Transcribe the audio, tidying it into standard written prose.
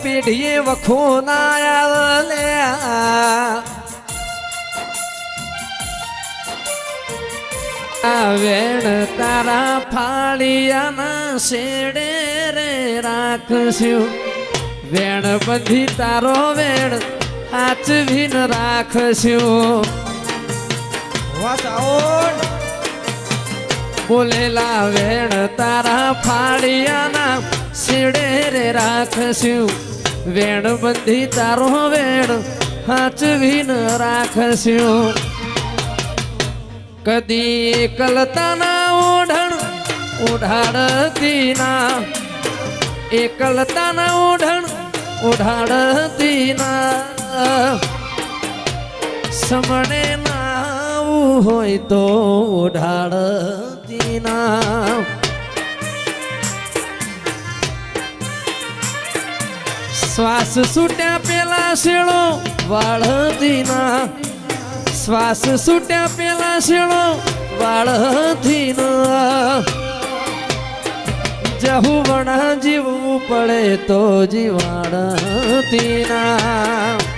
પીઢીએ વખો ના લે આ વેણ તારા ફાળિયાના શેડે રે રાખશું વેણ બધી તારો વેણ હાચવીન રાખશું બોલેલા વેણ તારા ફાળિયાના શેડે રે રાખશું વેણ બધી તારો વેણ હાચવીન રાખશું કદી એકલતાના ઓઢણ ઓઢાડતી ના એકલતાના ઓઢણ ઓઢાડતી ના સમણે ના હોય તો ઓઢાડતી ના શ્વાસ છૂટ્યા પેલા શેળો વાળતી ના શ્વાસ છૂટ્યા પેલા શેળો વાળથી જહુવણા જીવવું પડે તો જીવાડતી ના